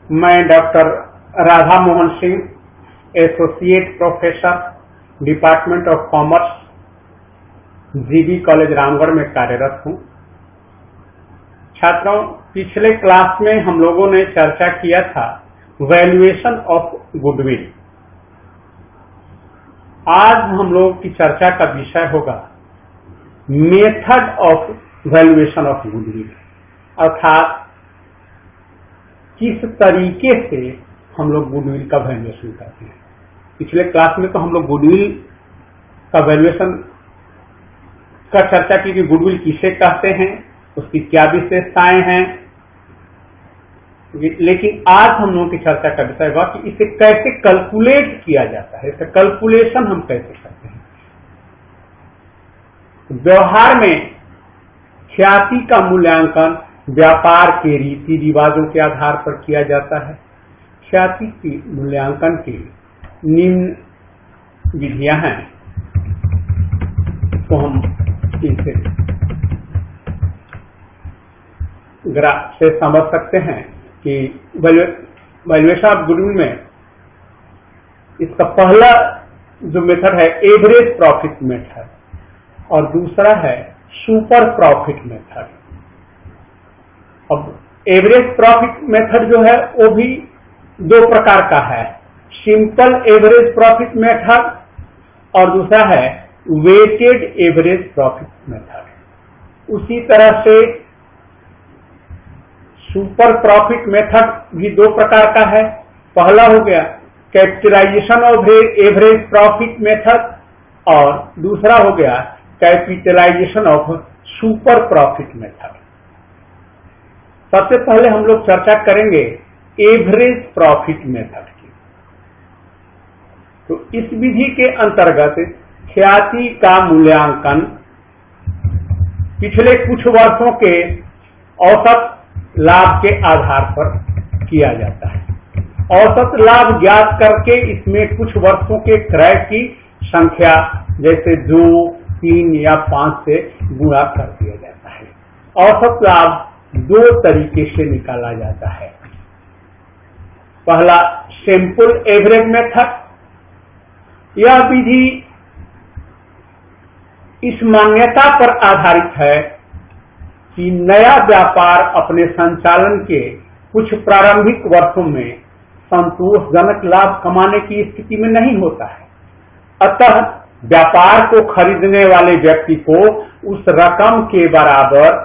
मैं doctor Radha Mohan Singh, associate professor, department of commerce, GB college Ramgarh में कार्यरत हूँ। छात्रों, पिछले क्लास में हम लोगों ने चर्चा किया था वैल्यूएशन ऑफ गुडविल। आज हम लोगों की चर्चा का विषय होगा method of valuation of goodwill, अर्थात किस तरीके से हम लोग गुडविल का वैल्यूएशन करते हैं। पिछले क्लास में तो हम लोग गुडविल का वैल्यूएशन का चर्चा की कि गुडविल किसे कहते हैं, उसकी क्या विशेषताएं हैं, लेकिन आज हम लोगों की चर्चा का विषय होगा कि इसे कैसे कैलकुलेट किया जाता है, इसका कैलकुलेशन हम कैसे करते हैं। व्यवहार में ख्याति का मूल्यांकन व्यापार के रीति रिवाजों के आधार पर किया जाता है। ख्याति की मूल्यांकन की निम्न विधियां हैं, तो हम इसे ग्राफ से समझ सकते हैं कि वैल्यूएशन ऑफ गुडविल में इसका पहला जो मेथड है एवरेज प्रॉफिट मेथड और दूसरा है सुपर प्रॉफिट मेथड। अब एवरेज प्रॉफिट मेथड जो है वो भी दो प्रकार का है, सिंपल एवरेज प्रॉफिट मेथड और दूसरा है वेटेड एवरेज प्रॉफिट मेथड। उसी तरह से सुपर प्रॉफिट मेथड भी दो प्रकार का है। पहला हो गया capitalisation of average profit method और दूसरा हो गया capitalisation of super profit method. सबसे पहले हम लोग चर्चा करेंगे एवरेज प्रॉफिट मेथड की। तो इस विधि के अंतर्गत ख्याति का मूल्यांकन पिछले कुछ वर्षों के औसत लाभ के आधार पर किया जाता है। औसत लाभ ज्ञात करके इसमें कुछ वर्षों के क्रय की संख्या जैसे 2, 3 या 5 से गुणा कर दिया जाता है। औसत लाभ दो तरीके से निकाला जाता है। पहला सिंपल एवरेज मेथड। यह विधि इस मान्यता पर आधारित है कि नया व्यापार अपने संचालन के कुछ प्रारंभिक वर्षों में संतोषजनक लाभ कमाने की स्थिति में नहीं होता है। अतः व्यापार को खरीदने वाले व्यक्ति को उस रकम के बराबर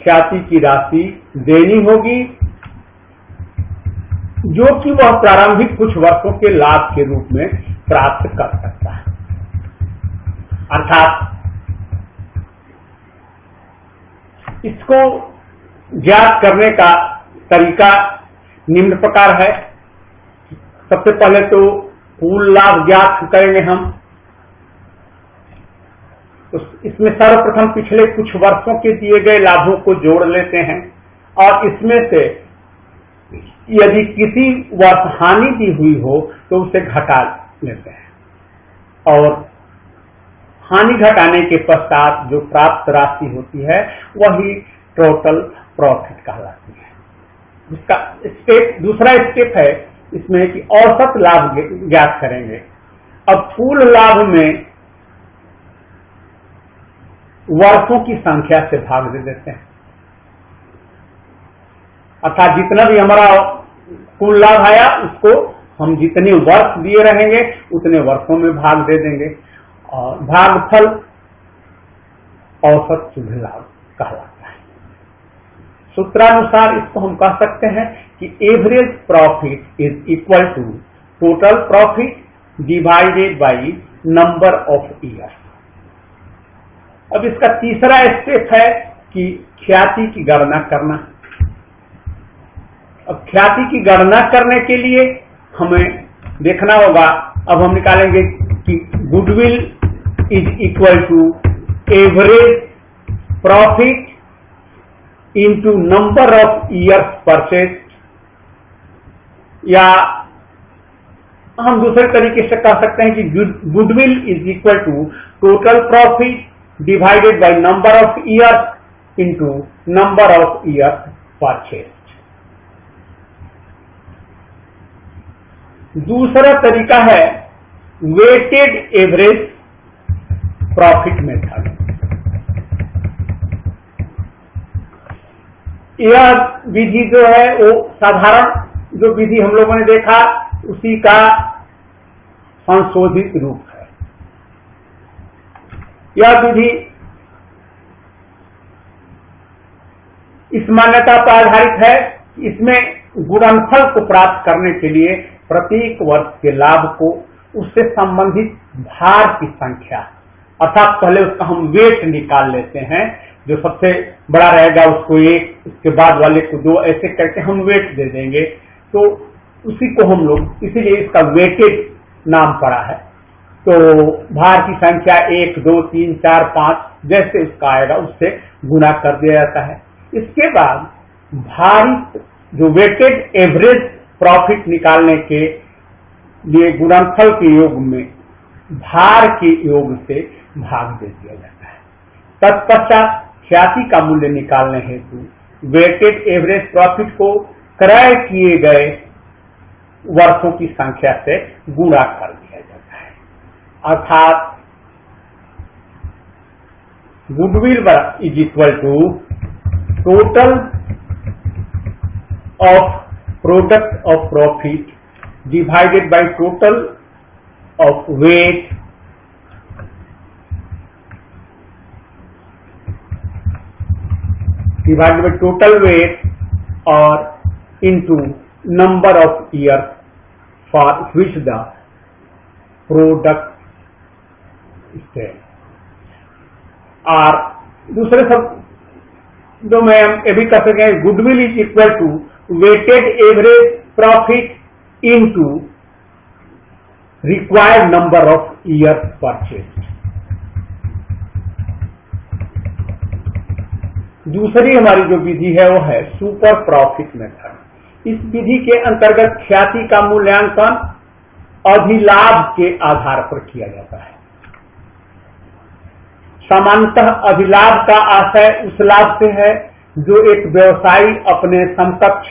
ख्याति की राशि देनी होगी जो कि वह प्रारंभिक कुछ वर्षों के लाभ के रूप में प्राप्त कर सकता है। अर्थात इसको ज्ञात करने का तरीका निम्न प्रकार है। सबसे पहले तो कुल लाभ ज्ञात करेंगे हम। तो इसमें सर्वप्रथम पिछले कुछ वर्षों के दिए गए लाभों को जोड़ लेते हैं और इसमें से यदि किसी वर्ष हानि दी हुई हो तो उसे घटा लेते हैं और हानि घटाने के पश्चात जो प्राप्त राशि होती है वही टोटल प्रॉफिट कहलाती है। इसका दूसरा स्टेप है इसमें कि औसत लाभ ज्ञात करेंगे। अब कुल लाभ में वर्षों की संख्या से भाग दे देते हैं, अर्थात जितना भी हमारा कुल लाभ आया उसको हम जितने वर्ष दिए रहेंगे उतने वर्षों में भाग दे देंगे और भागफल औसत शुद्ध लाभ कहलाता है। सूत्रानुसार इसको हम कह सकते हैं कि average profit is equal to total profit divided by number of years. अब इसका तीसरा स्टेप है कि ख्याति की गणना करना। अब ख्याति की गणना करने के लिए हमें देखना होगा, अब हम निकालेंगे कि goodwill is equal to average profit into number of years purchase, या हम दूसरे तरीके से कह सकते हैं कि goodwill is equal to total profit divided by number of years into number of years purchase. दूसरा तरीका है वेटेड एवरेज प्रॉफिट मेथड। यह विधि जो है वो साधारण जो विधि हम लोगों ने देखा उसी का संशोधित रूप है। यह विधि इस मान्यता पर आधारित है, इसमें गुणनफल को प्राप्त करने के लिए प्रत्येक वर्ष के लाभ को उससे संबंधित भार की संख्या अर्थात पहले उसका हम वेट निकाल लेते हैं, जो सबसे बड़ा रहेगा उसको एक, उसके बाद वाले को दो, ऐसे करके हम वेट दे देंगे। तो उसी को हम लोग, इसीलिए इसका वेटेड नाम पड़ा है। तो भार की संख्या 1, 2, 3, 4, 5 जैसे उसका आएगा उससे गुणा कर दिया जाता है। इसके बाद भारित जो वेटेड एवरेज प्रॉफिट निकालने के लिए गुणनफल के योग में भार के योग से भाग दे दिया जाता है। तत्पश्चात ख्याति का मूल्य निकालने हेतु वेटेड एवरेज प्रॉफिट को क्रय किए गए वर्षों की संख्या से गुणा कर दिया जाता है। अर्थात goodwill is equal to total of product of profit divided by total of weight divided by total weight और into number of year for which the product stage. और दूसरे शब्दों में हम ये भी कह सकें goodwill is equal to weighted average profit into required number of year purchase. दूसरी हमारी जो विधि है वो है सुपर प्रॉफिट मेथड। इस विधि के अंतर्गत ख्याति का मूल्यांकन अधिलाभ के आधार पर किया जाता है। सामान्यतः अधिलाभ का आशय उस लाभ से है जो एक व्यवसायी अपने समकक्ष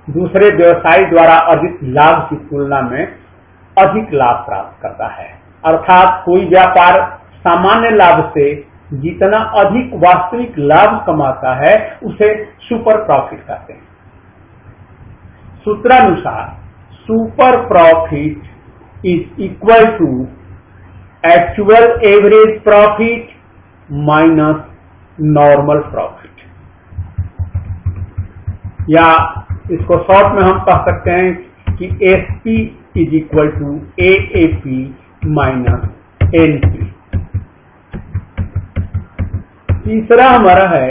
दूसरे व्यवसायी द्वारा अर्जित लाभ की तुलना में अधिक लाभ प्राप्त करता है। अर्थात कोई व्यापार सामान्य लाभ से जितना अधिक वास्तविक लाभ कमाता है उसे सुपर प्रॉफिट कहते हैं। सूत्रानुसार super profit is equal to actual average profit minus normal profit, या इसको शॉर्ट में हम कह सकते हैं कि SP is equal to AAP minus NP. तीसरा हमारा है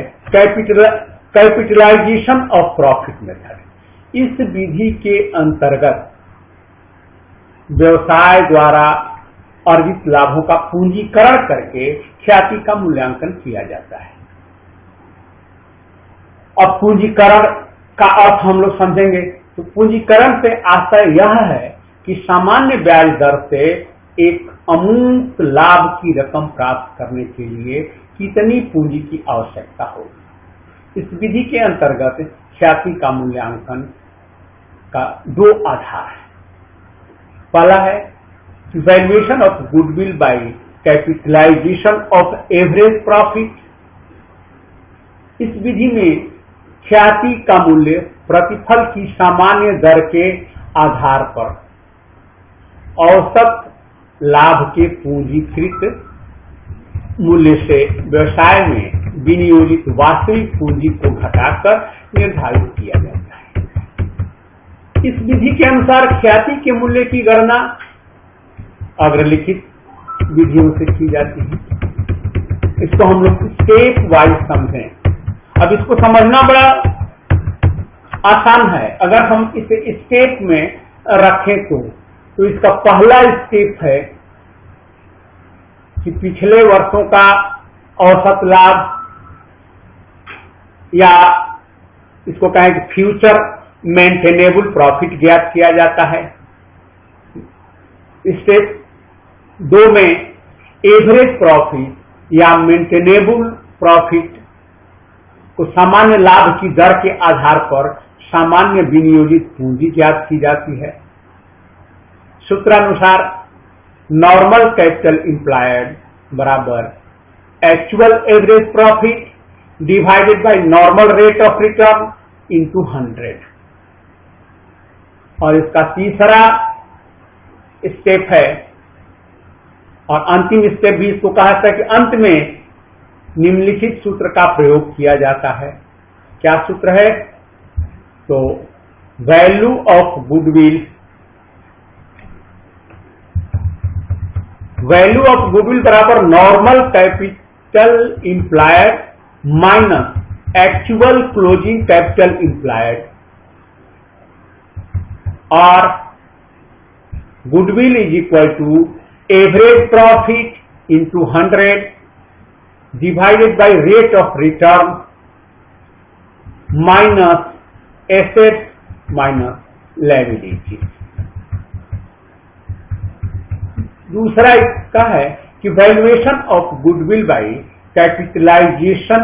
कैपिटलाइजेशन ऑफ प्रॉफिट मेथड। इस विधि के अंतर्गत व्यवसाय द्वारा अर्जित लाभों का पूंजीकरण करके ख्याति का मूल्यांकन किया जाता है। अब पूंजीकरण का अर्थ हम लोग समझेंगे तो पूंजीकरण से आशय यह है कि सामान्य ब्याज दर से एक अमूर्त लाभ की रकम प्राप्त करने के लिए कितनी पूंजी की आवश्यकता होगी। इस विधि के अंतर्गत ख्याति का मूल्यांकन का दो आधार है। पहला है valuation of goodwill by capitalisation of average profit. इस विधि में ख्याति का मूल्य प्रतिफल की सामान्य दर के आधार पर औसत लाभ के पूंजीकृत मूल्य से व्यवसाय में विनियोजित वास्तविक पूंजी को घटाकर निर्धारित किया जाता है। इस विधि के अनुसार ख्याति के मूल्य की गणना अग्रलिखित विधियों से की जाती है। इसको हम लोग स्टेप वाइज समझें। अब इसको समझना बड़ा आसान है। अगर हम इसे स्टेप में रखें तो इसका पहला स्टेप है कि पिछले वर्षों का औसत लाभ, या इसको कहें कि फ्यूचर मेंटेनेबल प्रॉफिट ज्ञात किया जाता है। स्टेप 2 में एवरेज प्रॉफिट या मेंटेनेबल प्रॉफिट को सामान्य लाभ की दर के आधार पर सामान्य विनियोजित पूंजी ज्ञात की जाती है। सूत्रानुसार नॉर्मल कैपिटल इम्प्लायड बराबर actual average profit divided by normal rate of return into 100। और इसका तीसरा स्टेप है और अंतिम स्टेप भी इसको कहा जाता है कि अंत में निम्नलिखित सूत्र का प्रयोग किया जाता है। क्या सूत्र है? तो value of goodwill, value of goodwill बराबर normal capital employed minus actual closing capital employed, और goodwill is equal to average profit into 100 divided by rate of return minus asset minus liability. दूसरा इसका है कि valuation of goodwill by capitalisation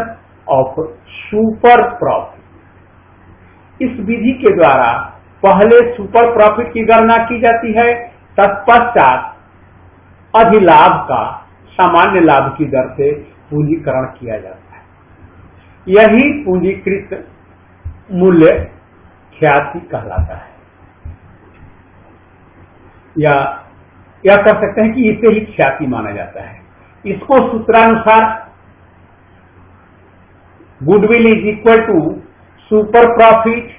of super profit. इस विधि के द्वारा पहले सुपर प्रॉफिट की गणना की जाती है, तत्पश्चात अधिलाभ का सामान्य लाभ की दर से पूंजीकरण किया जाता है। यही पूंजीकृत मूल्य ख्याति कहलाता है, या यह कह सकते हैं कि इसे ही ख्याति माना जाता है। इसको सूत्रानुसार goodwill is equal to super profit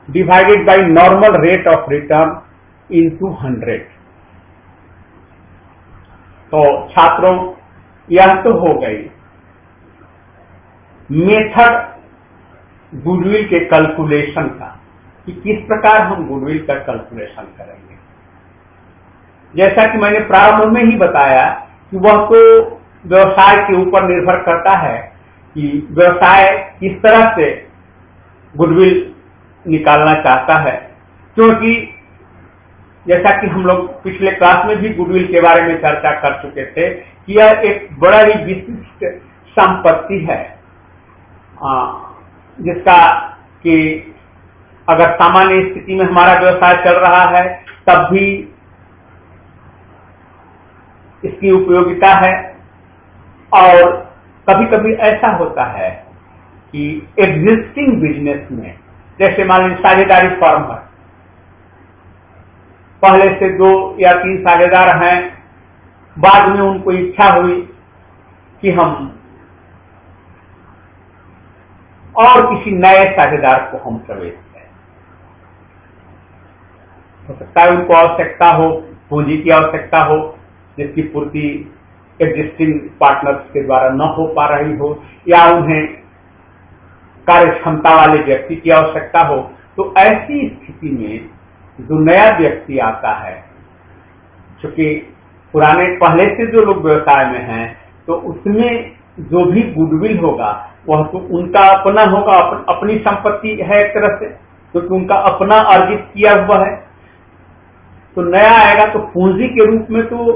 divided by normal rate of return into 100। तो छात्रों, यह तो हो गई मेथड गुडविल के कैलकुलेशन का कि किस प्रकार हम गुडविल का कैलकुलेशन करेंगे। जैसा कि मैंने प्रारंभ में ही बताया कि वह तो व्यवसाय के ऊपर निर्भर करता है कि व्यवसाय किस तरह से गुडविल निकालना चाहता है, क्योंकि जैसा कि हम लोग पिछले क्लास में भी गुडविल के बारे में चर्चा कर चुके थे कि यह एक बड़ा ही विशिष्ट संपत्ति है, जिसका कि अगर सामान्य स्थिति में हमारा व्यवसाय चल रहा है तब भी इसकी उपयोगिता है, और कभी कभी ऐसा होता है कि एग्जिस्टिंग बिजनेस में, जैसे मान लीजिए साझेदारी फर्म है, पहले से 2 या 3 साझेदार हैं, बाद में उनको इच्छा हुई कि हम और किसी नए साझेदार को हम प्रवेश करें। हो सकता है उनको आवश्यकता हो, पूंजी की आवश्यकता हो, जिसकी पूर्ति एग्जिस्टिंग पार्टनर्स के द्वारा न हो पा रही हो, या उन्हें कार्य क्षमता वाले व्यक्ति की आवश्यकता हो। तो ऐसी स्थिति में जो नया व्यक्ति आता है, क्योंकि पुराने पहले से जो लोग व्यवसाय में हैं, तो उसमें जो भी गुडविल होगा वह तो उनका अपना होगा, अपनी संपत्ति है एक तरह से, क्योंकि उनका अपना अर्जित किया हुआ है। तो नया आएगा तो पूंजी के रूप में तो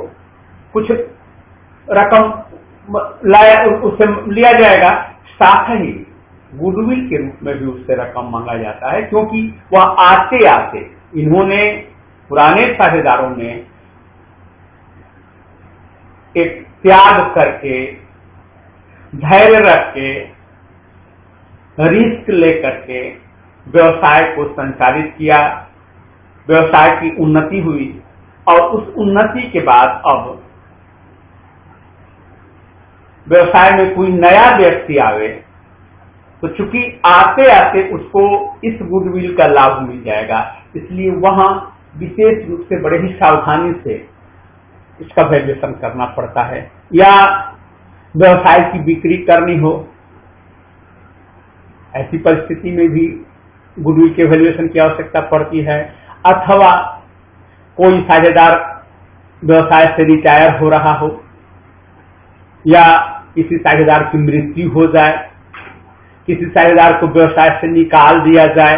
कुछ रकम उससे लिया जाएगा, साथ ही गुडविल के रूप में भी उससे रकम मांगा जाता है, क्योंकि वह आते आते इन्होंने पुराने साझेदारों ने एक त्याग करके, धैर्य रख के, रिस्क लेकर के व्यवसाय को संचालित किया, व्यवसाय की उन्नति हुई, और उस उन्नति के बाद अब व्यवसाय में कोई नया व्यक्ति आवे तो चूंकि आते आते उसको इस गुडविल का लाभ मिल जाएगा, इसलिए वहां विशेष रूप से बड़े ही सावधानी से इसका वैल्यूएशन करना पड़ता है। या व्यवसाय की बिक्री करनी हो, ऐसी परिस्थिति में भी गुडविल के वैल्यूएशन की आवश्यकता पड़ती है। अथवा कोई साझेदार व्यवसाय से रिटायर हो रहा हो, या किसी साझेदार की मृत्यु हो जाए, किसी साझेदार को व्यवसाय से निकाल दिया जाए,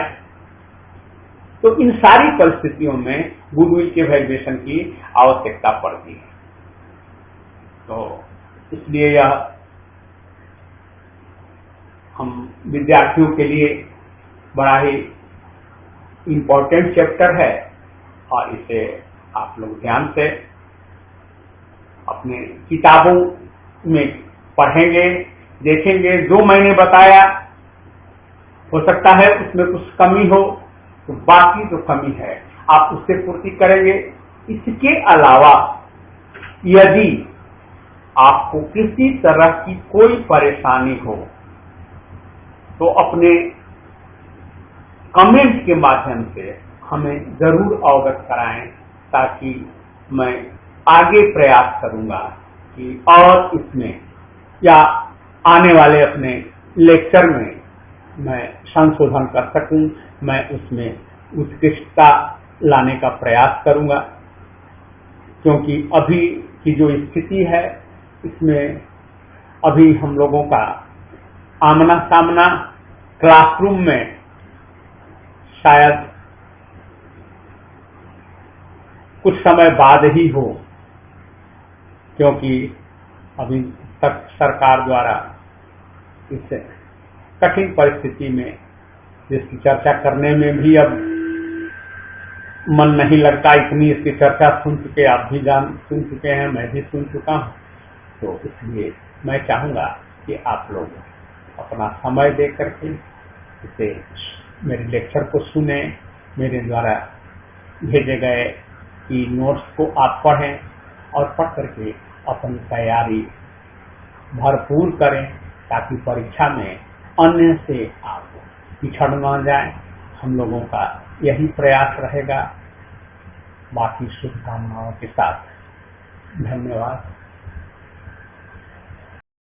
तो इन सारी परिस्थितियों में गुडविल के वैल्यूएशन की आवश्यकता पड़ती है। तो इसलिए यह हम विद्यार्थियों के लिए बड़ा ही इम्पोर्टेंट चैप्टर है, और इसे आप लोग ध्यान से अपने किताबों में पढ़ेंगे, देखेंगे। जो मैंने बताया हो सकता है उसमें कुछ कमी हो, तो बाकी जो कमी है आप उससे पूर्ति करेंगे। इसके अलावा यदि आपको किसी तरह की कोई परेशानी हो तो अपने कमेंट के माध्यम से हमें जरूर अवगत कराएं, ताकि मैं आगे प्रयास करूंगा कि और इसमें या आने वाले अपने लेक्चर में मैं संशोधन कर सकूं, मैं उसमें उत्कृष्टता लाने का प्रयास करूंगा। क्योंकि अभी की जो स्थिति है इसमें अभी हम लोगों का आमना सामना क्लासरूम में शायद कुछ समय बाद ही हो, क्योंकि अभी तक सरकार द्वारा इस कठिन परिस्थिति में जिसकी चर्चा करने में भी अब मन नहीं लगता। इतनी इसकी चर्चा सुन चुके, आप भी सुन चुके हैं, मैं भी सुन चुका हूं। तो इसलिए मैं चाहूंगा कि आप लोग अपना समय दे करके इसे मेरे लेक्चर को सुने, मेरे द्वारा भेजे गए कि नोट्स को आप पढ़ें और पढ़ करके अपनी तैयारी भरपूर करें, ताकि परीक्षा में अन्य से आप पिछड़ न जाएं। हम लोगों का यही प्रयास रहेगा। बाकी शुभकामनाओं के साथ धन्यवाद।